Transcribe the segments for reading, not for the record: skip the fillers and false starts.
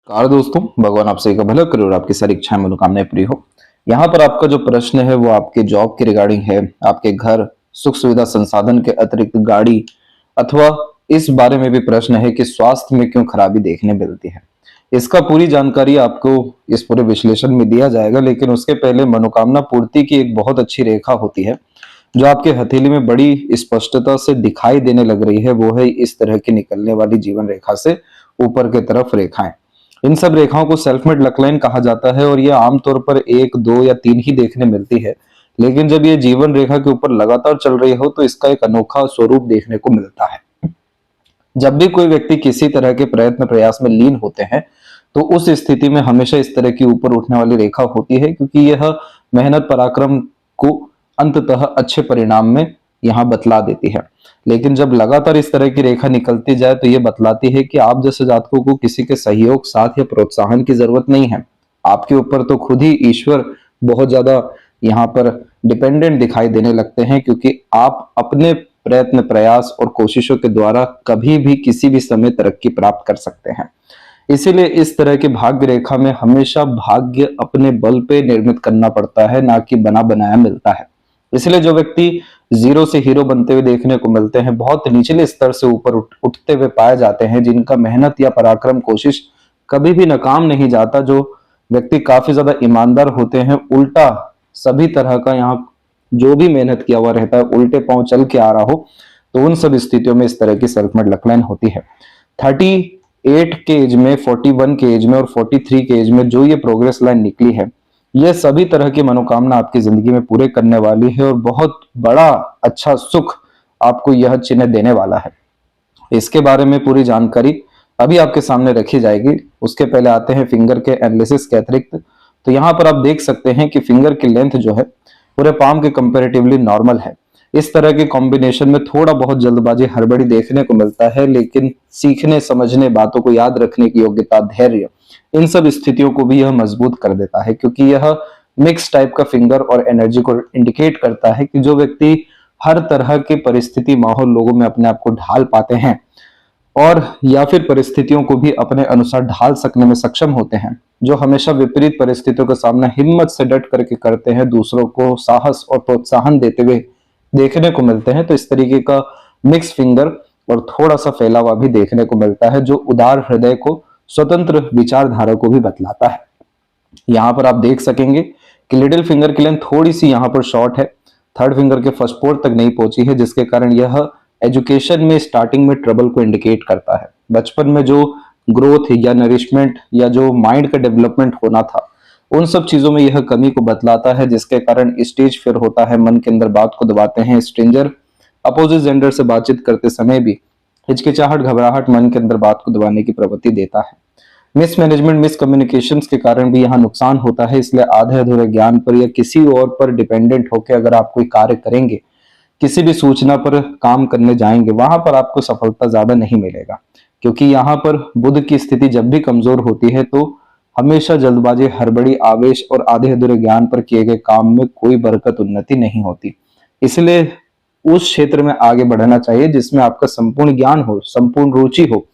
Car दोस्तों, भगवान आप सभी का भला करे और आपकी सारी इच्छाएं मनोकामनाएं पूरी हो। यहाँ पर आपका जो प्रश्न है वो आपके जॉब के रिगार्डिंग है, आपके घर सुख सुविधा संसाधन के अतिरिक्त गाड़ी, अथवा इस बारे में भी प्रश्न है कि स्वास्थ्य में क्यों खराबी देखने मिलती है। इसका पूरी जानकारी आपको इस पूरे विश्लेषण में दिया जाएगा, लेकिन उसके पहले मनोकामना पूर्ति की एक बहुत अच्छी रेखा होती है जो आपके हथेली में बड़ी स्पष्टता से दिखाई देने लग रही है। वो है इस तरह की निकलने वाली जीवन रेखा से ऊपर की तरफ रेखाएं। इन सब रेखाओं को सेल्फ मेड लकलाइन कहा जाता है और ये आमतौर पर एक, दो या तीन ही देखने मिलती है। लेकिन जब ये जीवन रेखा के ऊपर लगातार चल रही हो तो इसका एक अनोखा स्वरूप देखने को मिलता है। जब भी कोई व्यक्ति किसी तरह के प्रयत्न प्रयास में लीन होते हैं तो उस स्थिति में हमेशा इस तरह की ऊपर उठने वाली रेखा होती है, क्योंकि यह मेहनत पराक्रम को अंततः अच्छे परिणाम में यहाँ बतला देती है। लेकिन जब लगातार इस तरह की रेखा निकलती जाए तो ये बतलाती है कि आप जैसे जातकों को किसी के सहयोग, साथ या प्रोत्साहन की जरूरत नहीं है। आपके ऊपर तो खुद ही ईश्वर बहुत ज्यादा यहाँ पर डिपेंडेंट दिखाई देने लगते हैं, क्योंकि आप अपने प्रयत्न प्रयास और कोशिशों के द्वारा कभी भी किसी भी समय तरक्की प्राप्त कर सकते हैं। इसीलिए इस तरह की भाग्य रेखा में हमेशा भाग्य अपने बल पे निर्मित करना पड़ता है, ना कि बना बनाया मिलता है। इसलिए जो व्यक्ति जीरो से हीरो बनते हुए देखने को मिलते हैं, बहुत निचले स्तर से ऊपर उठते हुए पाए जाते हैं, जिनका मेहनत या पराक्रम कोशिश कभी भी नाकाम नहीं जाता, जो व्यक्ति काफी ज्यादा ईमानदार होते हैं, उल्टा सभी तरह का यहाँ जो भी मेहनत किया हुआ रहता है उल्टे पांव चल के आ रहा हो, तो उन सब स्थितियों में इस तरह की सेल्फ मेड लकलाइन होती है। 38 के एज में, 41 के एज में और 43 के एज में जो ये प्रोग्रेस लाइन निकली है, यह सभी तरह की मनोकामना आपकी जिंदगी में पूरे करने वाली है और बहुत बड़ा अच्छा सुख आपको यह चिन्ह देने वाला है। इसके बारे में पूरी जानकारी अभी आपके सामने रखी जाएगी। उसके पहले आते हैं फिंगर के एनालिसिस के अतिरिक्त। तो यहाँ पर आप देख सकते हैं कि फिंगर की लेंथ जो है पूरे पाम के कंपेरेटिवली नॉर्मल है। इस तरह के कॉम्बिनेशन में थोड़ा बहुत जल्दबाजी, हड़बड़ी देखने को मिलता है, लेकिन सीखने, समझने, बातों को याद रखने की योग्यता, धैर्य, इन सब स्थितियों को भी यह मजबूत कर देता है, क्योंकि यह मिक्स टाइप का फिंगर और एनर्जी को इंडिकेट करता है कि जो व्यक्ति हर तरह की परिस्थिति, माहौल, लोगों में अपने आप को ढाल पाते हैं और या फिर परिस्थितियों को भी अपने अनुसार ढाल सकने में सक्षम होते हैं, जो हमेशा विपरीत परिस्थितियों का सामना हिम्मत से डट करके करते हैं, दूसरों को साहस और प्रोत्साहन देते हुए देखने को मिलते हैं। तो इस तरीके का मिक्स फिंगर और थोड़ा सा फैला हुआ भी देखने को मिलता है, जो उदार हृदय को, स्वतंत्र विचारधारा को भी बतलाता है। यहाँ पर आप देख सकेंगे कि लिटिल फिंगर की लेंथ थोड़ी सी यहाँ पर शॉर्ट है, थर्ड फिंगर के फर्स्ट पोर तक नहीं पहुंची है, जिसके कारण यह एजुकेशन में स्टार्टिंग में ट्रबल को इंडिकेट करता है। बचपन में जो ग्रोथ या नरिशमेंट या जो माइंड का डेवलपमेंट होना था, उन सब चीजों में यह कमी को बतलाता है, जिसके कारण स्टेज फियर होता है, मन के अंदर बात को दबाते हैं, स्ट्रेंजर, अपोजिट जेंडर से बातचीत करते समय भी हिचकिचाहट, घबराहट मन के अंदर बात को दबाने की प्रवृत्ति देता है। मिस मैनेजमेंट, मिस कम्युनिकेशन के कारण भी यहाँ नुकसान होता है। इसलिए आधे अधूरे ज्ञान पर या किसी और पर डिपेंडेंट होकर अगर आप कोई कार्य करेंगे, किसी भी सूचना पर काम करने जाएंगे, वहां पर आपको सफलता ज्यादा नहीं मिलेगा, क्योंकि यहाँ पर बुध की स्थिति जब भी कमजोर होती है तो हमेशा जल्दबाजी, हड़बड़ी, आवेश और आधे अधूरे ज्ञान पर किए गए काम में कोई बरकत, उन्नति नहीं होती। इसलिए उस क्षेत्र में आगे बढ़ना चाहिए जिसमें आपका संपूर्ण ज्ञान हो, संपूर्ण रुचि हो।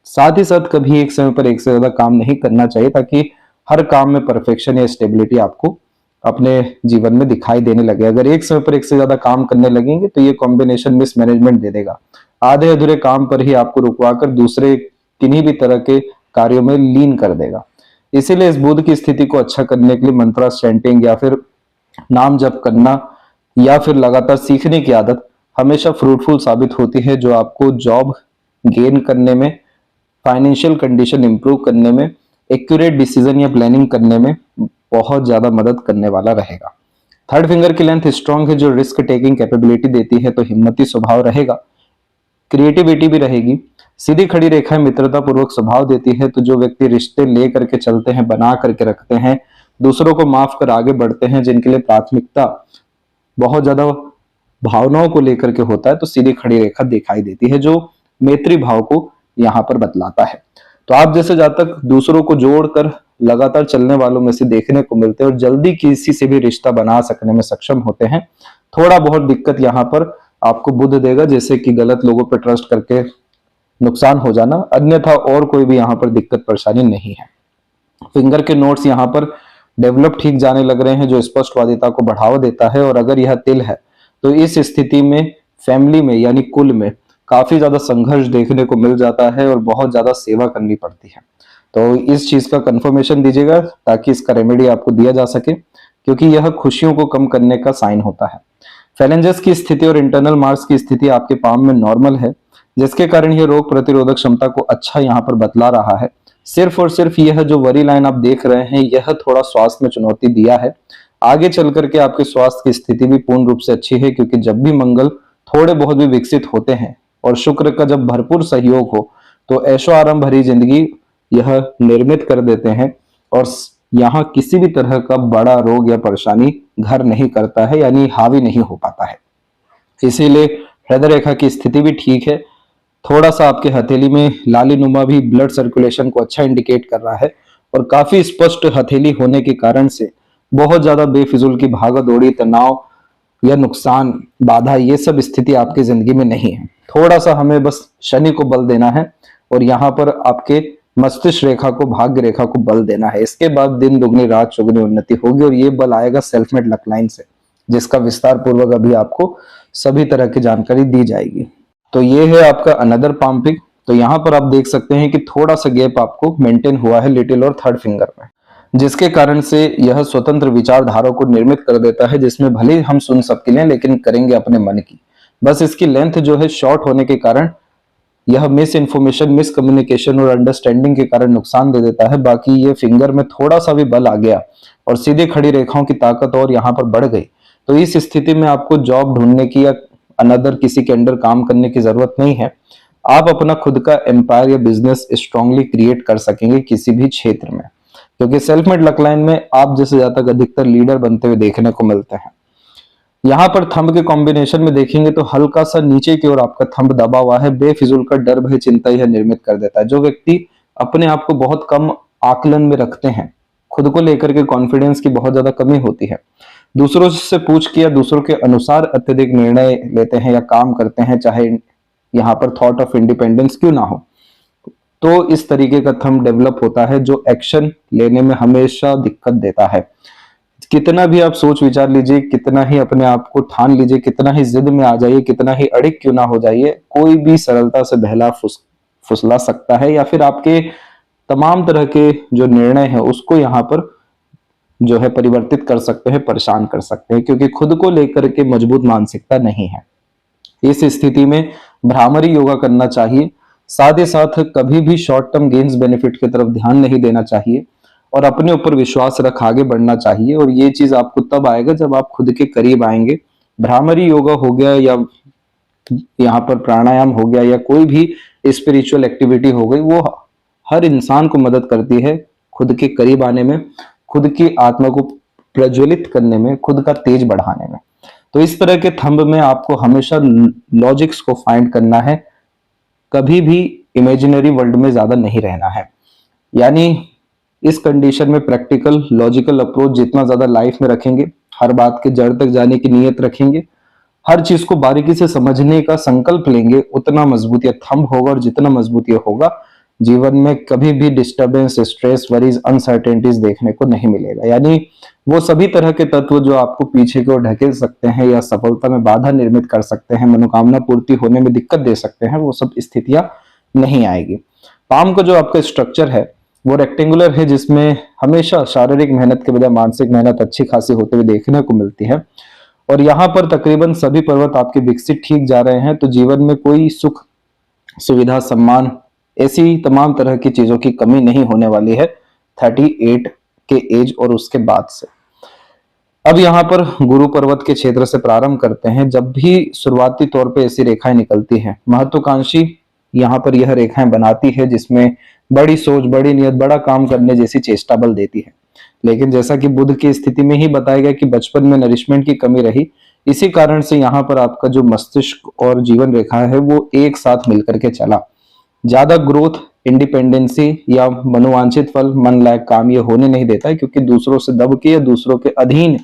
साथ ही साथ कभी एक समय पर एक से ज्यादा काम नहीं करना चाहिए, ताकि हर काम में परफेक्शन या स्टेबिलिटी आपको अपने जीवन में दिखाई देने लगे। अगर एक समय पर एक से ज्यादा काम करने लगेंगे तो ये कॉम्बिनेशन मिस मैनेजमेंट दे देगा, आधे अधूरे काम पर ही आपको रुकवाकर दूसरे किन्हीं भी तरह के कार्यों में लीन कर देगा। इसीलिए इस बुध की स्थिति को अच्छा करने के लिए मंत्रा चैंटिंग या फिर नाम जप करना या फिर लगातार सीखने की आदत हमेशा फ्रूटफुल साबित होती है, जो आपको जॉब गेन करने में, फाइनेंशियल कंडीशन इंप्रूव करने में, एक्यूरेट डिसीजन या प्लानिंग करने में बहुत ज्यादा मदद करने वाला रहेगा। थर्ड फिंगर की लेंथ स्ट्रांग है, जो रिस्क टेकिंग कैपेबिलिटी देती है, तो हिम्मती स्वभाव रहेगा, क्रिएटिविटी भी रहेगी। सीधी खड़ी रेखाएं मित्रता पूर्वक स्वभाव देती है, तो जो व्यक्ति रिश्ते ले करके चलते हैं, बना करके रखते हैं, दूसरों को माफ कर आगे बढ़ते हैं, जिनके लिए प्राथमिकता बहुत ज्यादा भावनाओं को लेकर के होता है, तो सीधी खड़ी रेखा दिखाई देती है, जो मैत्री भाव को यहाँ पर बतलाता है। तो आप जैसे जातक दूसरों को जोड़कर लगातार चलने वालों में से देखने को मिलते हैं और जल्दी किसी से भी रिश्ता बना सकने में सक्षम होते हैं। थोड़ा बहुत दिक्कत यहाँ पर आपको बुध देगा, जैसे कि गलत लोगों पर ट्रस्ट करके नुकसान हो जाना, अन्यथा और कोई भी यहाँ पर दिक्कत परेशानी नहीं है। फिंगर के नोट्स यहाँ पर डेवलप ठीक जाने लग रहे हैं, जो स्पष्टवादिता को बढ़ावा देता है। और अगर यह तिल है तो इस स्थिति में फैमिली में यानी कुल में काफी ज्यादा संघर्ष देखने को मिल जाता है और बहुत ज्यादा सेवा करनी पड़ती है। तो इस चीज का कंफर्मेशन दीजिएगा ताकि इसका रेमेडी आपको दिया जा सके, क्योंकि यह खुशियों को कम करने का साइन होता है। फैलेंजेस की स्थिति और इंटरनल मार्क्स की स्थिति आपके पाम में नॉर्मल है, जिसके कारण यह रोग प्रतिरोधक क्षमता को अच्छा यहाँ पर बतला रहा है। सिर्फ और सिर्फ यह जो वरी लाइन आप देख रहे हैं, यह थोड़ा स्वास्थ्य में चुनौती दिया है। आगे चल करके आपके स्वास्थ्य की स्थिति भी पूर्ण रूप से अच्छी है, क्योंकि जब भी मंगल थोड़े बहुत भी विकसित होते हैं और शुक्र का जब भरपूर सहयोग हो तो ऐशो आराम भरी जिंदगी यह निर्मित कर देते हैं। और यहाँ किसी भी तरह का बड़ा रोग या परेशानी घर नहीं करता है, यानी हावी नहीं हो पाता है। इसीलिए हृदय रेखा की स्थिति भी ठीक है। थोड़ा सा आपके हथेली में लाली नुमा भी ब्लड सर्कुलेशन को अच्छा इंडिकेट कर रहा है, और काफी स्पष्ट हथेली होने के कारण से बहुत ज्यादा बेफिजूल की भागा दौड़ी, तनाव या नुकसान, बाधा, ये सब स्थिति आपकी जिंदगी में नहीं है। थोड़ा सा हमें बस शनि को बल देना है और यहाँ पर आपके मस्तिष्क रेखा को, भाग्य रेखा को बल देना है। इसके बाद दिन दुगनी रात चौगुनी उन्नति होगी, और ये बल आएगा सेल्फ मेड लक लाइन से, जिसका विस्तार पूर्वक अभी आपको सभी तरह की जानकारी दी जाएगी। तो ये है आपका अनदर पाम पिक। तो यहाँ पर आप देख सकते हैं कि थोड़ा सा गैप आपको मेंटेन हुआ है लिटिल और थर्ड फिंगर में, जिसके कारण से यह स्वतंत्र विचारधारा को निर्मित कर देता है, जिसमें भले हम सुन सबके लिए लेकिन करेंगे अपने मन की। बस इसकी लेंथ जो है शॉर्ट होने के कारण यह मिस इन्फॉर्मेशन, मिस कम्युनिकेशन और अंडरस्टैंडिंग के कारण नुकसान दे देता है। बाकी ये फिंगर में थोड़ा सा भी बल आ गया और सीधी खड़ी रेखाओं की ताकत और यहाँ पर बढ़ गई, तो इस स्थिति में आपको जॉब ढूंढने की या अनदर किसी के अंडर काम करने की जरूरत नहीं है। आप अपना खुद का एम्पायर या बिजनेस स्ट्रांगली क्रिएट कर सकेंगे किसी भी क्षेत्र में, क्योंकि सेल्फ मेड लक लाइन में आप जैसे जातक अधिकतर लीडर बनते हुए देखने को मिलते हैं। यहाँ पर थंब के कॉम्बिनेशन में देखेंगे तो हल्का सा नीचे की ओर आपका थंब दबा हुआ है। बेफिजूल का डर, भय, चिंता यह निर्मित कर देता है। जो व्यक्ति अपने आप को बहुत कम आकलन में रखते हैं, खुद को लेकर के कॉन्फिडेंस की बहुत ज्यादा कमी होती है, दूसरों से पूछ के या दूसरों के अनुसार अत्यधिक निर्णय लेते हैं या काम करते हैं, चाहे यहाँ पर थॉट ऑफ इंडिपेंडेंस क्यों ना हो, तो इस तरीके का थंब डेवलप होता है जो एक्शन लेने में हमेशा दिक्कत देता है। कितना भी आप सोच विचार लीजिए, कितना ही अपने आप को ठान लीजिए, कितना ही जिद में आ जाइए, कितना ही अड़िग क्यों ना हो जाइए, कोई भी सरलता से बहला फुसला सकता है, या फिर आपके तमाम तरह के जो निर्णय है उसको यहाँ पर जो है परिवर्तित कर सकते हैं, परेशान कर सकते हैं, क्योंकि खुद को लेकर के मजबूत मानसिकता नहीं है। इस स्थिति में भ्रामरी योगा करना चाहिए। साथ ही साथ कभी भी शॉर्ट टर्म गेन्स बेनिफिट की तरफ ध्यान नहीं देना चाहिए और अपने ऊपर विश्वास रख आगे बढ़ना चाहिए। और ये चीज आपको तब आएगा जब आप खुद के करीब आएंगे। भ्रामरी योगा हो गया या यहाँ पर प्राणायाम हो गया या कोई भी स्पिरिचुअल एक्टिविटी हो गई, वो हर इंसान को मदद करती है खुद के करीब आने में, खुद की आत्मा को प्रज्वलित करने में, खुद का तेज बढ़ाने में। तो इस तरह के थंब में आपको हमेशा लॉजिक्स को फाइंड करना है, कभी भी इमेजिनरी वर्ल्ड में ज्यादा नहीं रहना है। यानी इस कंडीशन में प्रैक्टिकल लॉजिकल अप्रोच जितना ज्यादा लाइफ में रखेंगे, हर बात के जड़ तक जाने की नीयत रखेंगे, हर चीज को बारीकी से समझने का संकल्प लेंगे, उतना मजबूत यह थंब होगा। और जितना मजबूत यह होगा, जीवन में कभी भी डिस्टर्बेंस, स्ट्रेस, वरीज, अनसर्टेनिटीज देखने को नहीं मिलेगा। यानी वो सभी तरह के तत्व जो आपको पीछे की ओर ढकेल सकते हैं या सफलता में बाधा निर्मित कर सकते हैं, मनोकामना पूर्ति होने में दिक्कत दे सकते हैं, वो सब स्थितियां नहीं आएगी। पाम का जो आपका स्ट्रक्चर है वो रेक्टेंगुलर है, जिसमें हमेशा शारीरिक मेहनत के बजाय मानसिक मेहनत अच्छी खासी होते हुए देखने को मिलती है। और यहाँ पर तकरीबन सभी पर्वत आपके विकसित ठीक जा रहे हैं, तो जीवन में कोई सुख, सुविधा, सम्मान, ऐसी तमाम तरह की चीजों की कमी नहीं होने वाली है 38 के एज और उसके बाद से। अब यहाँ पर गुरु पर्वत के क्षेत्र से प्रारंभ करते हैं। जब भी शुरुआती तौर पे ऐसी रेखाएं निकलती हैं, महत्वाकांक्षी यहाँ पर यह रेखाएं बनाती है, जिसमें बड़ी सोच, बड़ी नियत, बड़ा काम करने जैसी चेष्टा बल देती है। लेकिन जैसा कि बुध की स्थिति में ही बताया गया कि बचपन में नरिशमेंट की कमी रही, इसी कारण से यहाँ पर आपका जो मस्तिष्क और जीवन रेखा है वो एक साथ मिलकर के चला। ज्यादा ग्रोथ, इंडिपेंडेंसी या मनोवांछित फल, मन लायक काम ये होने नहीं देता है, क्योंकि दूसरों से दब के या दूसरों के अधीन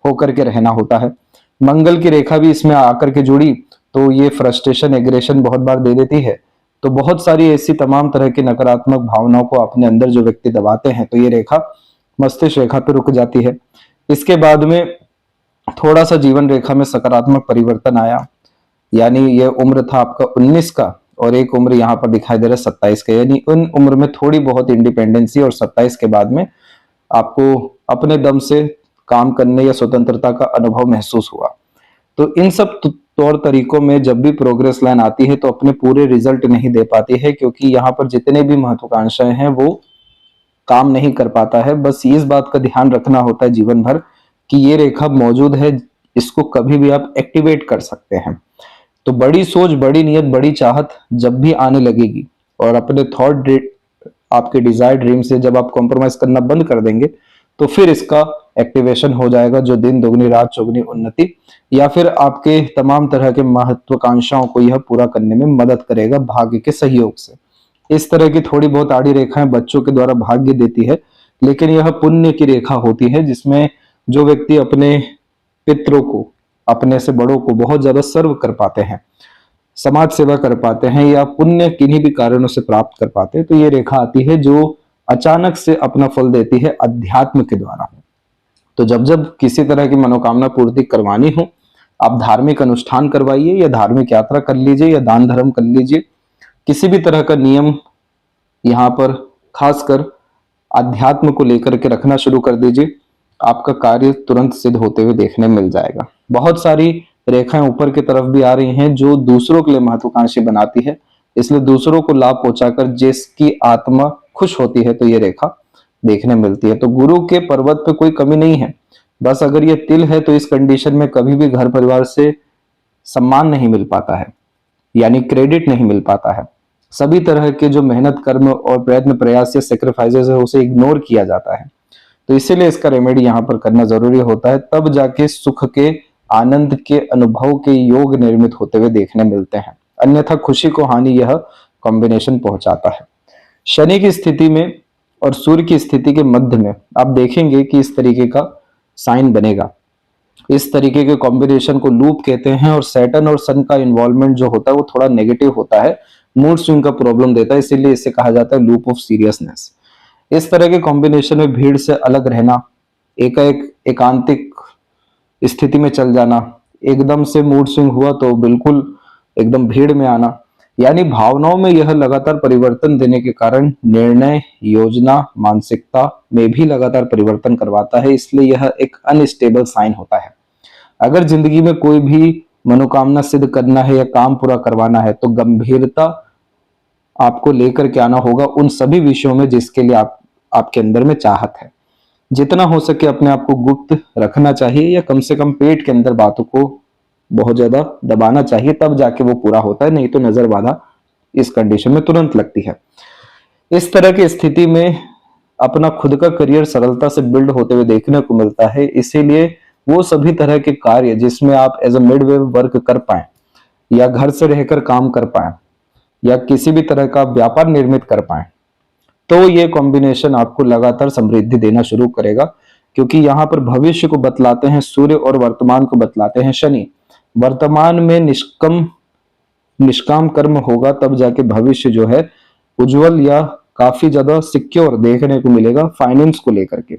होकर के रहना होता है। मंगल की रेखा भी इसमें आकर के जुड़ी तो ये फ्रस्ट्रेशन, एग्रेशन बहुत बार दे देती है। तो बहुत सारी ऐसी तमाम तरह की नकारात्मक भावनाओं को अपने अंदर जो व्यक्ति दबाते हैं, तो ये रेखा मस्तिष्क रेखा पे रुक जाती है। इसके बाद में थोड़ा सा जीवन रेखा में सकारात्मक परिवर्तन आया, यानी ये उम्र था आपका 19 का और एक उम्र यहाँ पर दिखाई दे रहा है 27 का, यानी उन उम्र में थोड़ी बहुत इंडिपेंडेंसी और 27 के बाद में आपको अपने दम से काम करने या स्वतंत्रता का अनुभव महसूस हुआ। तो इन सब तौर तरीकों में जब भी प्रोग्रेस लाइन आती है तो अपने पूरे रिजल्ट नहीं दे पाती है, क्योंकि यहाँ पर जितने भी महत्वाकांक्षाएं हैं वो काम नहीं कर पाता है। बस इस बात का ध्यान रखना होता है जीवन भर कि ये रेखा मौजूद है, इसको कभी भी आप एक्टिवेट कर सकते हैं। तो बड़ी सोच, बड़ी नीयत, बड़ी चाहत जब भी आने लगेगी और अपने थॉट, आपके डिजायर, ड्रीम से जब आप कॉम्प्रोमाइज करना बंद कर देंगे तो फिर इसका एक्टिवेशन हो जाएगा, जो दिन दोगुनी रात चौगुनी उन्नति या फिर आपके तमाम तरह के महत्वाकांक्षाओं को यह पूरा करने में मदद करेगा भाग्य के सहयोग से। इस तरह की थोड़ी बहुत आड़ी रेखाएं बच्चों के द्वारा भाग्य देती है, लेकिन यह पुण्य की रेखा होती है जिसमें जो व्यक्ति अपने पितरों को, अपने से बड़ों को बहुत ज्यादा सर्व कर पाते हैं, समाज सेवा कर पाते हैं या पुण्य किन्हीं भी कारणों से प्राप्त कर पाते हैं, तो ये रेखा आती है जो अचानक से अपना फल देती है अध्यात्म के द्वारा। तो जब जब किसी तरह की मनोकामना पूर्ति करवानी हो, आप धार्मिक अनुष्ठान करवाइए या धार्मिक यात्रा कर लीजिए या दान धर्म कर लीजिए, किसी भी तरह का नियम यहाँ पर खासकर अध्यात्म को लेकर के रखना शुरू कर दीजिए, आपका कार्य तुरंत सिद्ध होते हुए देखने मिल जाएगा। बहुत सारी रेखाएं ऊपर की तरफ भी आ रही हैं जो दूसरों के लिए महत्वाकांक्षी बनाती है, इसलिए दूसरों को लाभ पहुंचाकर जिसकी आत्मा खुश होती है तो ये रेखा देखने मिलती है। तो गुरु के पर्वत पे कोई कमी नहीं है, बस अगर ये तिल है तो इस कंडीशन में कभी भी घर परिवार से सम्मान नहीं मिल पाता है, यानी क्रेडिट नहीं मिल पाता है। सभी तरह के जो मेहनत, कर्म और प्रयत्न, प्रयास या सेक्रीफाइसेस है उसे इग्नोर किया जाता है। तो इसीलिए इसका रेमेडी यहाँ पर करना जरूरी होता है, तब जाके सुख के, आनंद के अनुभव के योग निर्मित होते हुए देखने मिलते हैं, अन्यथा खुशी को हानि यह कॉम्बिनेशन पहुंचाता है। शनि की स्थिति में और सूर्य की स्थिति के मध्य में आप देखेंगे कि इस तरीके का साइन बनेगा। इस तरीके के कॉम्बिनेशन को लूप कहते हैं और सैटर्न और सन का इन्वॉल्वमेंट जो होता है वो थोड़ा नेगेटिव होता है, मूड स्विंग का प्रॉब्लम देता है, इसीलिए इसे कहा जाता है लूप ऑफ सीरियसनेस। इस तरह के कॉम्बिनेशन में भीड़ से अलग रहना, एकांतिक स्थिति में चल जाना, एकदम से मूड स्विंग हुआ तो बिल्कुल एकदम भीड़ में आना, यानी भावनाओं में यह लगातार परिवर्तन देने के कारण निर्णय, योजना, मानसिकता में भी लगातार परिवर्तन करवाता है, इसलिए यह एक अनस्टेबल साइन होता है। अगर जिंदगी में कोई भी मनोकामना सिद्ध करना है या काम पूरा करवाना है तो गंभीरता आपको लेकर के आना होगा उन सभी विषयों में जिसके लिए आपके अंदर में चाहत है। जितना हो सके अपने आप को गुप्त रखना चाहिए या कम से कम पेट के अंदर बातों को बहुत ज्यादा दबाना चाहिए, तब जाके वो पूरा होता है, नहीं तो नजर बाधा इस कंडीशन में तुरंत लगती है। इस तरह की स्थिति में अपना खुद का करियर सरलता से बिल्ड होते हुए देखने को मिलता है, इसीलिए वो सभी तरह के कार्य जिसमें आप एज अ मिडवे वर्क कर पाए या घर से रहकर काम कर पाए या किसी भी तरह का व्यापार निर्मित कर पाए, तो ये कॉम्बिनेशन आपको लगातार समृद्धि देना शुरू करेगा, क्योंकि यहाँ पर भविष्य को बतलाते हैं सूर्य और वर्तमान को बतलाते हैं शनि। वर्तमान में निष्काम कर्म होगा तब जाके भविष्य जो है उज्जवल या काफी ज्यादा सिक्योर देखने को मिलेगा फाइनेंस को लेकर के।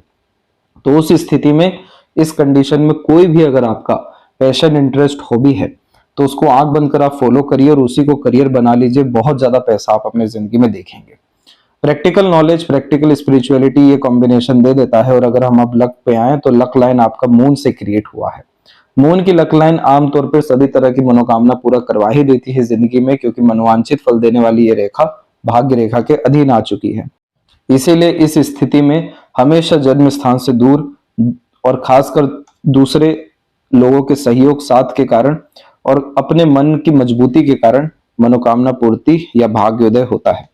तो उस स्थिति में इस कंडीशन में कोई भी अगर आपका पैशन, इंटरेस्ट, हॉबी है तो उसको आंख बंद कर आप फॉलो करिए और उसी को करियर बना लीजिए, बहुत ज्यादा पैसा आप अपने जिंदगी में देखेंगे। प्रैक्टिकल नॉलेज, प्रैक्टिकल स्पिरिचुअलिटी ये कॉम्बिनेशन दे देता है। और अगर हम अब लक पे आए तो लक लाइन आपका मून से क्रिएट हुआ है। मून की लक लाइन आमतौर पर सभी तरह की मनोकामना पूरा करवा ही देती है जिंदगी में, क्योंकि मनोवांछित फल देने वाली ये रेखा भाग्य रेखा के अधीन आ चुकी है। इसीलिए इस स्थिति में हमेशा जन्म स्थान से दूर और खासकर दूसरे लोगों के सहयोग, साथ के कारण और अपने मन की मजबूती के कारण मनोकामना पूर्ति या भाग्योदय होता है।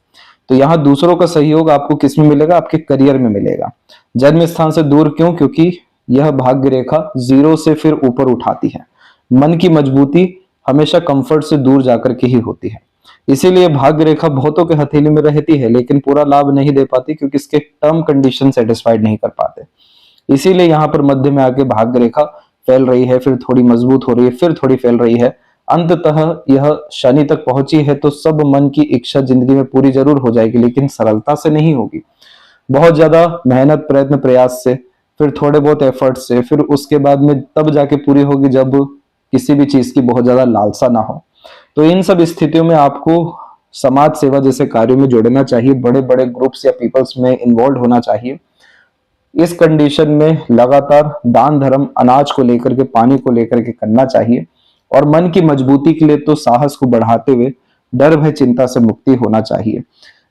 तो यहाँ दूसरों का सहयोग आपको किस में मिलेगा? आपके करियर में मिलेगा। जन्म स्थान से दूर क्यों? क्योंकि यह भाग्य रेखा 0 से फिर ऊपर उठाती है। मन की मजबूती हमेशा कंफर्ट से दूर जाकर के ही होती है। इसीलिए भाग्य रेखा बहुतों के हथेली में रहती है लेकिन पूरा लाभ नहीं दे पाती, क्योंकि इसके टर्म कंडीशन सेटिस्फाइड नहीं कर पाते। इसीलिए यहाँ पर मध्य में आके भाग्य रेखा फैल रही है, फिर थोड़ी मजबूत हो रही है, फिर थोड़ी फैल रही है। अंततः यह शनि तक पहुंची है तो सब मन की इच्छा जिंदगी में पूरी जरूर हो जाएगी, लेकिन सरलता से नहीं होगी। बहुत ज्यादा मेहनत, प्रयत्न, प्रयास से, फिर थोड़े बहुत एफर्ट से, फिर उसके बाद में तब जाके पूरी होगी जब किसी भी चीज की बहुत ज्यादा लालसा ना हो। तो इन सब स्थितियों में आपको समाज सेवा जैसे कार्यों में जुड़ना चाहिए, बड़े बड़े ग्रुप्स या पीपल्स में इन्वॉल्व होना चाहिए। इस कंडीशन में लगातार दान धर्म, अनाज को लेकर के, पानी को लेकर के करना चाहिए। और मन की मजबूती के लिए तो साहस को बढ़ाते हुए डर भय चिंता से मुक्ति होना चाहिए।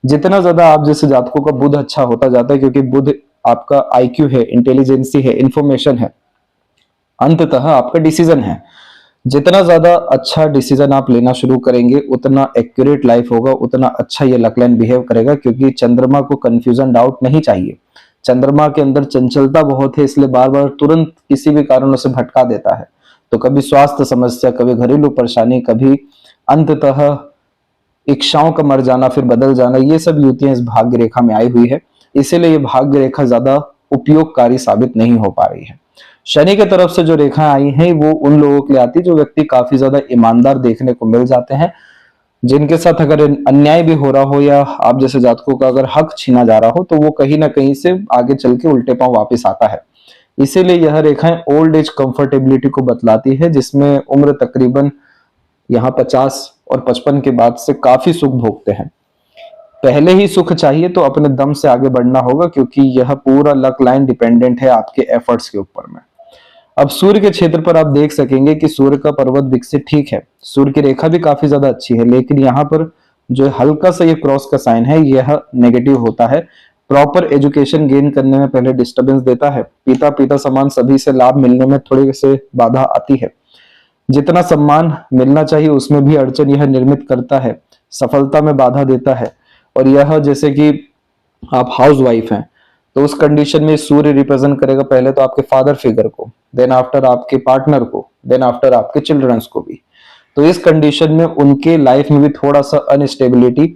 जितना ज्यादा आप जैसे जातकों का बुध अच्छा होता जाता है, क्योंकि बुध आपका आईक्यू है, इंटेलिजेंसी है, इंफॉर्मेशन है, अंततः आपका डिसीजन है। जितना ज्यादा अच्छा डिसीजन आप लेना शुरू करेंगे उतना एक्यूरेट लाइफ होगा, उतना अच्छा ये लक लाइन बिहेव करेगा, क्योंकि चंद्रमा को कंफ्यूजन, डाउट नहीं चाहिए। चंद्रमा के अंदर चंचलता बहुत है, इसलिए बार बार तुरंत किसी भी कारणों से भटका देता है। तो कभी स्वास्थ्य समस्या, कभी घरेलू परेशानी, कभी अंततः इच्छाओं का मर जाना, फिर बदल जाना, ये सब युतियां इस भाग्य रेखा में आई हुई है। इसीलिए ये भाग्य रेखा ज्यादा उपयोगकारी साबित नहीं हो पा रही है। शनि की तरफ से जो रेखा आई है वो उन लोगों के लिए आती है जो व्यक्ति काफी ज्यादा ईमानदार देखने को मिल जाते हैं, जिनके साथ अगर अन्याय भी हो रहा हो या आप जैसे जातकों का अगर हक छीना जा रहा हो तो वो कहीं ना कहीं से आगे चल के उल्टे पांव वापस आता है। इसीलिए यह रेखाएं ओल्ड एज कंफर्टेबिलिटी को बतलाती है, जिसमें उम्र तकरीबन यहाँ 50 और 55 के बाद से काफी सुख भोगते हैं। पहले ही सुख चाहिए तो अपने दम से आगे बढ़ना होगा, क्योंकि यह पूरा लक लाइन डिपेंडेंट है आपके एफर्ट्स के ऊपर में। अब सूर्य के क्षेत्र पर आप देख सकेंगे कि सूर्य का पर्वत विकसित ठीक है, सूर्य की रेखा भी काफी ज्यादा अच्छी है, लेकिन यहाँ पर जो हल्का सा ये क्रॉस का साइन है यह नेगेटिव होता है। प्रॉपर एजुकेशन गेन करने में पहले डिस्टरबेंस देता है, पिता पिता समान सभी से लाभ मिलने में थोड़ी से बाधा आती है, जितना सम्मान मिलना चाहिए उसमें भी अड़चन यह निर्मित करता है, सफलता में बाधा देता है। और यह जैसे कि आप हाउस वाइफ हैं तो उस कंडीशन में सूर्य रिप्रेजेंट करेगा पहले तो आपके फादर फिगर को, देन आफ्टर आपके पार्टनर को, देन आफ्टर आपके चिल्ड्रंस को भी। तो इस कंडीशन में उनके लाइफ में भी थोड़ा सा अनस्टेबिलिटी,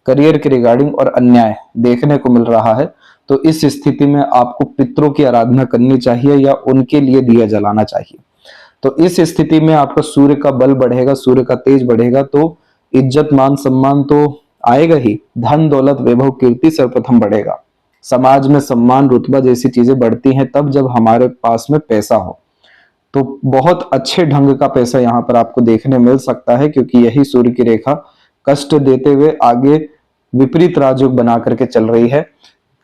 करियर के रिगार्डिंग और अन्याय देखने को मिल रहा है। तो इस स्थिति में आपको पितरों की आराधना करनी चाहिए या उनके लिए दिया जलाना चाहिए। तो इस स्थिति में आपका सूर्य का बल बढ़ेगा, सूर्य का तेज बढ़ेगा, तो इज्जत मान सम्मान तो आएगा ही, धन दौलत वैभव कीर्ति सर्वप्रथम बढ़ेगा। समाज में सम्मान रुतबा जैसी चीजें बढ़ती हैं तब जब हमारे पास में पैसा हो। तो बहुत अच्छे ढंग का पैसा यहाँ पर आपको देखने मिल सकता है, क्योंकि यही सूर्य की रेखा कष्ट देते हुए आगे विपरीत राजयोग बना करके चल रही है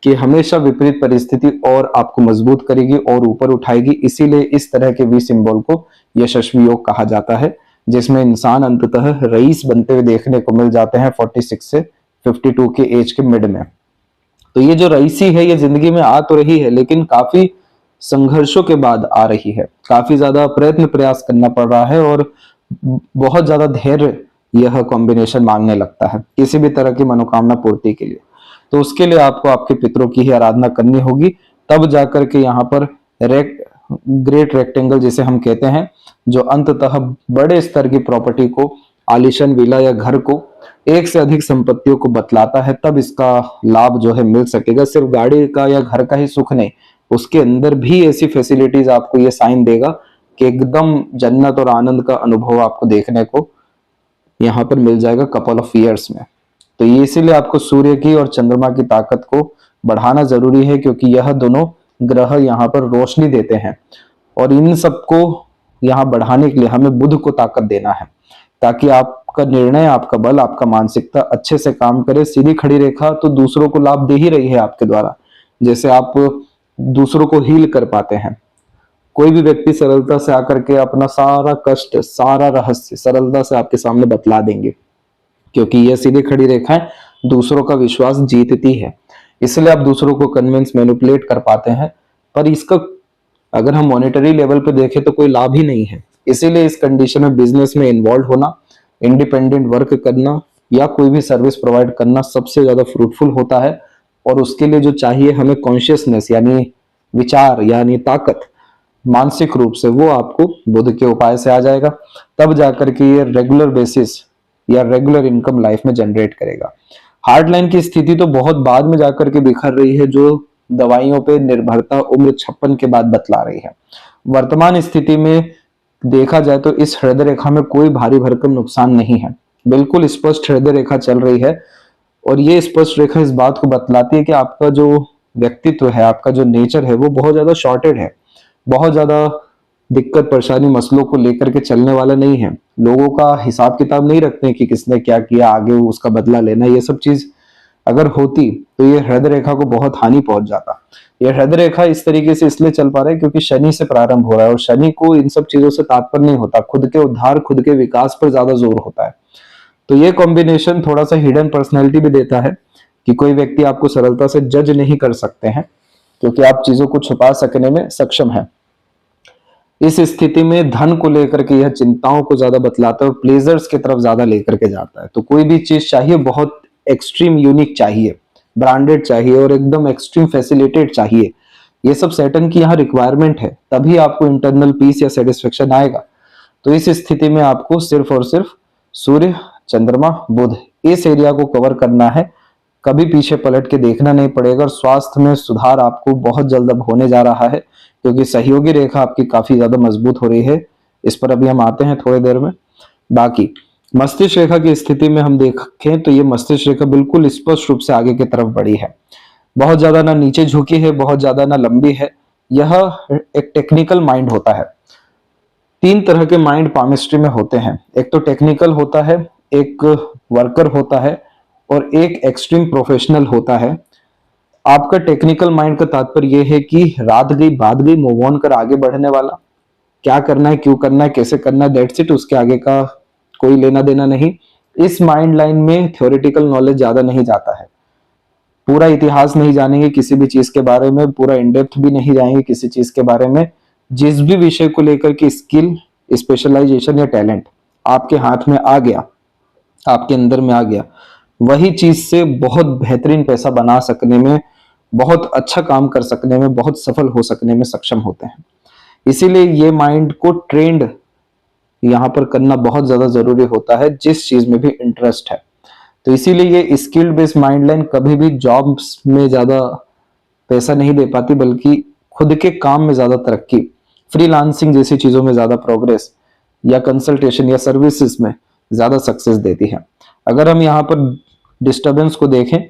कि हमेशा विपरीत परिस्थिति और आपको मजबूत करेगी और ऊपर उठाएगी। इसीलिए इस तरह के वी सिंबल को यशस्वी योग कहा जाता है, जिसमें इंसान अंततः रईस बनते हुए देखने को मिल जाते हैं 46 से 52 के एज के मिड में। तो ये जो रईसी है ये जिंदगी में आ तो रही है, लेकिन काफी संघर्षों के बाद आ रही है, काफी ज्यादा प्रयत्न प्रयास करना पड़ रहा है और बहुत ज्यादा धैर्य यह कॉम्बिनेशन मांगने लगता है किसी भी तरह की मनोकामना पूर्ति के लिए। तो उसके लिए आपको आपके पितरों की ही आराधना करनी होगी, तब जाकर के यहाँ पर ग्रेट रेक्टेंगल जिसे हम कहते हैं, जो अंततः बड़े स्तर की प्रॉपर्टी को, आलीशान विला या घर को, एक से अधिक संपत्तियों को बतलाता है, तब इसका लाभ जो है मिल सकेगा। सिर्फ गाड़ी का या घर का ही सुख नहीं, उसके अंदर भी ऐसी फैसिलिटीज आपको ये साइन देगा कि एकदम जन्नत और आनंद का अनुभव आपको देखने को यहाँ पर मिल जाएगा कपल ऑफ ईयर्स में। तो ये इसीलिए आपको सूर्य की और चंद्रमा की ताकत को बढ़ाना जरूरी है, क्योंकि यह दोनों ग्रह यहाँ पर रोशनी देते हैं और इन सबको यहाँ बढ़ाने के लिए हमें बुध को ताकत देना है, ताकि आपका निर्णय, आपका बल, आपका मानसिकता अच्छे से काम करे। सीधी खड़ी रेखा तो दूसरों को लाभ दे ही रही है आपके द्वारा, जैसे आप दूसरों को हील कर पाते हैं। कोई भी व्यक्ति सरलता से आकर के अपना सारा कष्ट, सारा रहस्य सरलता से आपके सामने बतला देंगे, क्योंकि यह सीधी खड़ी रेखाएं दूसरों का विश्वास जीतती है। इसलिए आप दूसरों को कन्विंस, मैनिपुलेट कर पाते हैं, पर इसका अगर हम मॉनेटरी लेवल पे देखें तो कोई लाभ ही नहीं है। इसीलिए इस कंडीशन में बिजनेस में इन्वॉल्व होना, इंडिपेंडेंट वर्क करना या कोई भी सर्विस प्रोवाइड करना सबसे ज्यादा फ्रूटफुल होता है। और उसके लिए जो चाहिए हमें कॉन्शियसनेस यानी विचार यानी ताकत, मानसिक रूप से, वो आपको बुध के उपाय से आ जाएगा। तब जाकर के ये रेगुलर बेसिस या रेगुलर इनकम लाइफ में जनरेट करेगा। हार्ड लाइन की स्थिति तो बहुत बाद में जाकर के बिखर रही है, जो दवाइयों पे निर्भरता उम्र 56 के बाद बतला रही है। वर्तमान स्थिति में देखा जाए तो इस हृदय रेखा में कोई भारी भरकम नुकसान नहीं है, बिल्कुल स्पष्ट हृदय रेखा चल रही है। और ये स्पष्ट रेखा इस बात को बतलाती है कि आपका जो व्यक्तित्व है, आपका जो नेचर है, वो बहुत ज्यादा शॉर्टेड है, बहुत ज्यादा दिक्कत परेशानी मसलों को लेकर के चलने वाला नहीं है। लोगों का हिसाब किताब नहीं रखते हैं कि किसने क्या किया, आगे उसका बदला लेना, ये सब चीज अगर होती तो ये हृदय रेखा को बहुत हानि पहुंच जाता। ये हृदय रेखा इस तरीके से इसलिए चल पा रहा है क्योंकि शनि से प्रारंभ हो रहा है, और शनि को इन सब चीजों से तात्पर्य नहीं होता, खुद के उद्धार, खुद के विकास पर ज्यादा जोर होता है। तो ये कॉम्बिनेशन थोड़ा सा हिडन पर्सनैलिटी भी देता है कि कोई व्यक्ति आपको सरलता से जज नहीं कर सकते हैं, क्योंकि आप चीजों को छुपा सकने में सक्षम है। इस स्थिति में धन को लेकर के यह चिंताओं को ज्यादा बतलाता है और प्लेजर्स की तरफ ज्यादा लेकर के जाता है। तो कोई भी चीज चाहिए, बहुत एक्सट्रीम यूनिक चाहिए, ब्रांडेड चाहिए और एकदम एक्सट्रीम फैसिलिटेड चाहिए। ये सब सैटर्न की यहाँ रिक्वायरमेंट है, तभी आपको इंटरनल पीस या सेटिस्फेक्शन आएगा। तो इस स्थिति में आपको सिर्फ और सिर्फ सूर्य, चंद्रमा, बुध, इस एरिया को कवर करना है। कभी पीछे पलट के देखना नहीं पड़ेगा और स्वास्थ्य में सुधार आपको बहुत जल्द अब होने जा रहा है, क्योंकि सहयोगी रेखा आपकी काफी ज्यादा मजबूत हो रही है। इस पर अभी हम आते हैं थोड़ी देर में। बाकी मस्तिष्क रेखा की स्थिति में हम देखें तो ये मस्तिष्क रेखा बिल्कुल स्पष्ट रूप से आगे की तरफ बढ़ी है, बहुत ज्यादा ना नीचे झुकी है, बहुत ज्यादा ना लंबी है। यह एक टेक्निकल माइंड होता है। तीन तरह के माइंड पामिस्ट्री में होते हैं, एक तो टेक्निकल होता है, एक वर्कर होता है और एक एक्सट्रीम प्रोफेशनल होता है। आपका टेक्निकल माइंड का तात्पर्य यह है कि रात गई बात गई, मूव ऑन कर आगे बढ़ने वाला, क्या करना है, क्यों करना है, कैसे करना है, दैट्स इट, उसके आगे का कोई लेना देना नहीं। इस माइंड लाइन में थ्योरेटिकल नॉलेज ज्यादा नहीं जाता है, पूरा इतिहास नहीं जानेंगे किसी भी चीज के बारे में, पूरा इनडेप्थ भी नहीं जाएंगे किसी चीज के बारे में। जिस भी विषय को लेकर के स्किल, स्पेशलाइजेशन या टैलेंट आपके हाथ में आ गया, आपके अंदर में आ गया, वही चीज से बहुत बेहतरीन पैसा बना सकने में, बहुत अच्छा काम कर सकने में, बहुत सफल हो सकने में सक्षम होते हैं। इसीलिए ये माइंड को ट्रेंड यहाँ पर करना बहुत ज्यादा जरूरी होता है, जिस चीज में भी इंटरेस्ट है। तो इसीलिए ये स्किल बेस्ड माइंड लाइन कभी भी जॉब्स में ज्यादा पैसा नहीं दे पाती, बल्कि खुद के काम में ज्यादा तरक्की, फ्रीलांसिंग जैसी चीजों में ज्यादा प्रोग्रेस या कंसल्टेशन या सर्विसेज में ज्यादा सक्सेस देती है। अगर हम यहाँ पर डिस्टर्बेंस को देखें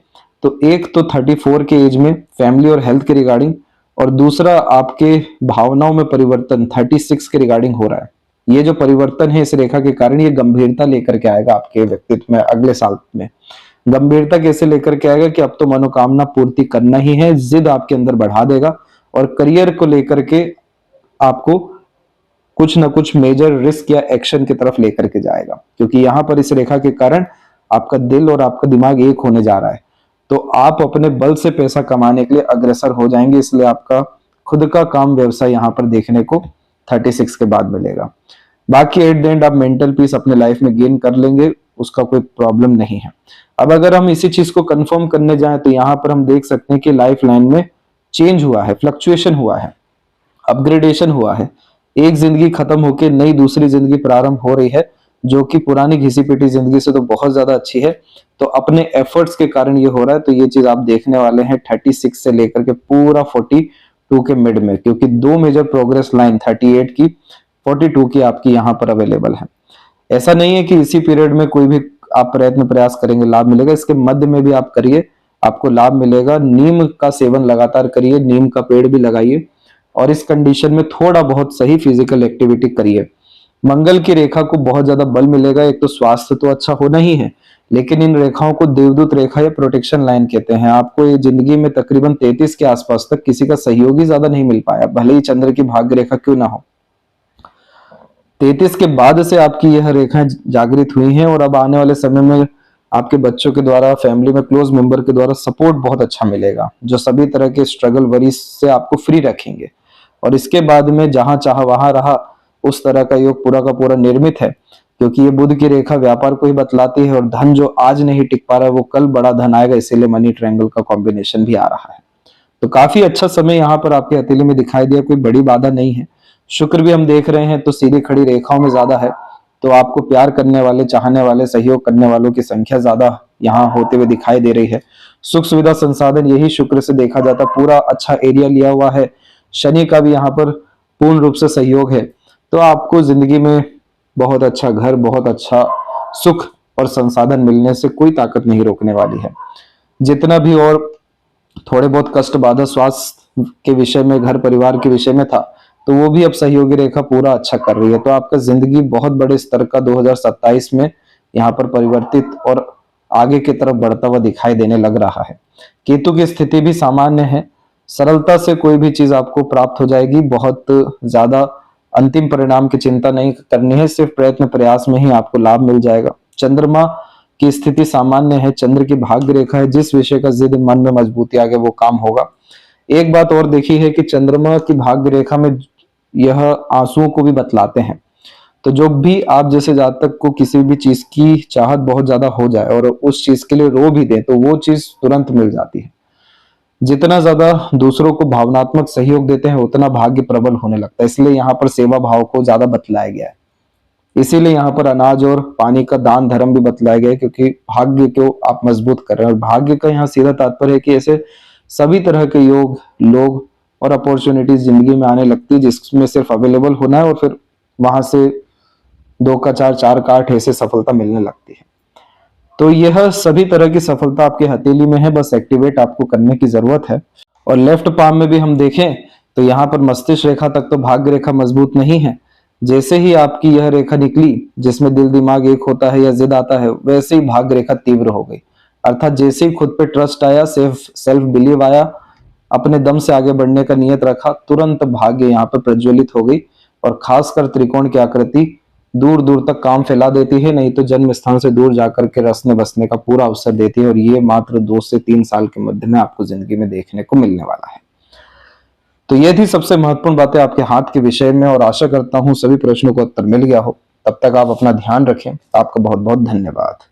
तो एक तो 34 के एज में फैमिली और हेल्थ के रिगार्डिंग, और दूसरा आपके भावनाओं में परिवर्तन 36 के रिगार्डिंग हो रहा है। ये जो परिवर्तन है इस रेखा के कारण, ये गंभीरता लेकर के आएगा आपके व्यक्तित्व में। अगले साल में गंभीरता कैसे लेकर के आएगा कि अब तो मनोकामना पूर्ति करना ही है, जिद आपके अंदर बढ़ा देगा और करियर को लेकर के आपको कुछ ना कुछ मेजर रिस्क या एक्शन की तरफ लेकर के जाएगा, क्योंकि यहाँ पर इस रेखा के कारण आपका दिल और आपका दिमाग एक होने जा रहा है। तो आप अपने बल से पैसा कमाने के लिए अग्रसर हो जाएंगे, इसलिए आपका खुद का काम व्यवसाय यहाँ पर देखने को 36 के बाद मिलेगा। बाकी एट द एंड आप मेंटल पीस अपने लाइफ में गेन कर लेंगे, उसका कोई प्रॉब्लम नहीं है। अब अगर हम इसी चीज को कंफर्म करने जाएं तो यहाँ पर हम देख सकते हैं कि लाइफ लाइन में चेंज हुआ है, फ्लक्चुएशन हुआ है, अपग्रेडेशन हुआ है। एक जिंदगी खत्म होकर नई दूसरी जिंदगी प्रारंभ हो रही है, जो कि पुरानी घिसी पिटी जिंदगी से तो बहुत ज्यादा अच्छी है। तो अपने एफर्ट्स के कारण ये हो रहा है। तो ये चीज आप देखने वाले हैं 36 से लेकर के पूरा 42 के मिड में, क्योंकि दो मेजर प्रोग्रेस लाइन 38 की, 42 की आपकी यहाँ पर अवेलेबल है। ऐसा नहीं है कि इसी पीरियड में कोई भी आप प्रयत्न प्रयास करेंगे लाभ मिलेगा, इसके मध्य में भी आप करिए, आपको लाभ मिलेगा। नीम का सेवन लगातार करिए, नीम का पेड़ भी लगाइए और इस कंडीशन में थोड़ा बहुत सही फिजिकल एक्टिविटी करिए। मंगल की रेखा को बहुत ज्यादा बल मिलेगा। एक तो स्वास्थ्य तो अच्छा होना ही है, लेकिन इन रेखाओं को देवदूत रेखा या प्रोटेक्शन लाइन कहते हैं। आपको ये जिंदगी में तकरीबन 33 के आसपास तक किसी का सहयोगी ज्यादा नहीं मिल पाया, भले ही चंद्र की भाग्य रेखा क्यों ना हो। 33 के बाद से आपकी यह रेखाएं जागृत हुई हैं और अब आने वाले समय में आपके बच्चों के द्वारा, फैमिली में क्लोज मेंबर के द्वारा सपोर्ट बहुत अच्छा मिलेगा, जो सभी तरह के स्ट्रगल वरीज से आपको फ्री रखेंगे। और इसके बाद में जहां चाह वहां रहा, उस तरह का योग पूरा का पूरा निर्मित है, क्योंकि ये बुध की रेखा व्यापार को ही बतलाती है और धन जो आज नहीं टिक पा रहा है वो कल बड़ा धन आएगा, इसीलिए मनी ट्रायंगल का कॉम्बिनेशन भी आ रहा है। तो काफी अच्छा समय यहाँ पर आपके हथेली में दिखाई दिया, कोई बड़ी बाधा नहीं है। शुक्र भी हम देख रहे हैं तो सीधी खड़ी रेखाओं में ज्यादा है, तो आपको प्यार करने वाले, चाहने वाले, सहयोग करने वालों की संख्या ज्यादा यहाँ होते हुए दिखाई दे रही है। सुख सुविधा संसाधन यही शुक्र से देखा जाता, पूरा अच्छा एरिया लिया हुआ है। शनि का भी यहाँ पर पूर्ण रूप से सहयोग है। तो आपको जिंदगी में बहुत अच्छा घर, बहुत अच्छा सुख और संसाधन मिलने से कोई ताकत नहीं रोकने वाली है। जितना भी और थोड़े बहुत कष्ट बाधा स्वास्थ्य के विषय में, घर परिवार के विषय में था, तो वो भी अब सहयोगी रेखा पूरा अच्छा कर रही है। तो आपका जिंदगी बहुत बड़े स्तर का 2027 में यहाँ पर परिवर्तित और आगे की तरफ बढ़ता हुआ दिखाई देने लग रहा है। केतु की स्थिति भी सामान्य है, सरलता से कोई भी चीज आपको प्राप्त हो जाएगी। बहुत ज्यादा अंतिम परिणाम की चिंता नहीं करनी है, सिर्फ प्रयत्न प्रयास में ही आपको लाभ मिल जाएगा। चंद्रमा की स्थिति सामान्य है, चंद्र की भाग्य रेखा है, जिस विषय का जिद मन में मजबूती आ गया वो काम होगा। एक बात और देखी है कि चंद्रमा की भाग्य रेखा में यह आंसुओं को भी बतलाते हैं। तो जो भी आप जैसे जातक को किसी भी चीज की चाहत बहुत ज्यादा हो जाए और उस चीज के लिए रो भी दे, तो वो चीज तुरंत मिल जाती है। जितना ज्यादा दूसरों को भावनात्मक सहयोग देते हैं उतना भाग्य प्रबल होने लगता है, इसलिए यहाँ पर सेवा भाव को ज्यादा बतलाया गया है। इसीलिए यहाँ पर अनाज और पानी का दान धर्म भी बतलाया गया है, क्योंकि भाग्य को आप मजबूत कर रहे हैं। और भाग्य का यहाँ सीधा तात्पर्य है कि ऐसे सभी तरह के योग, लोग और अपॉर्चुनिटीज जिंदगी में आने लगती है, जिसमें सिर्फ अवेलेबल होना है और फिर वहां से 2 का 4, 4 का 8 ऐसे सफलता मिलने लगती है। तो यह सभी तरह की सफलता आपके हथेली में है, बस एक्टिवेट आपको करने की जरूरत है। और लेफ्ट पाम में भी हम देखें तो यहाँ पर मस्तिष्क रेखा तक तो भाग्य रेखा मजबूत नहीं है। जैसे ही आपकी यह रेखा निकली जिसमें दिल दिमाग एक होता है या जिद आता है, वैसे ही भाग्य रेखा तीव्र हो गई। अर्थात जैसे ही खुद पे ट्रस्ट आया, सेल्फ बिलीव आया, अपने दम से आगे बढ़ने का नियत रखा, तुरंत भाग्य यहाँ पर प्रज्वलित हो गई। और खासकर त्रिकोण की आकृति दूर दूर तक काम फैला देती है, नहीं तो जन्म स्थान से दूर जाकर के रसने बसने का पूरा अवसर देती है। और ये मात्र 2 से 3 साल के मध्य में आपको जिंदगी में देखने को मिलने वाला है। तो ये थी सबसे महत्वपूर्ण बातें आपके हाथ के विषय में, और आशा करता हूं सभी प्रश्नों का उत्तर मिल गया हो। तब तक आप अपना ध्यान रखें। आपका बहुत बहुत धन्यवाद।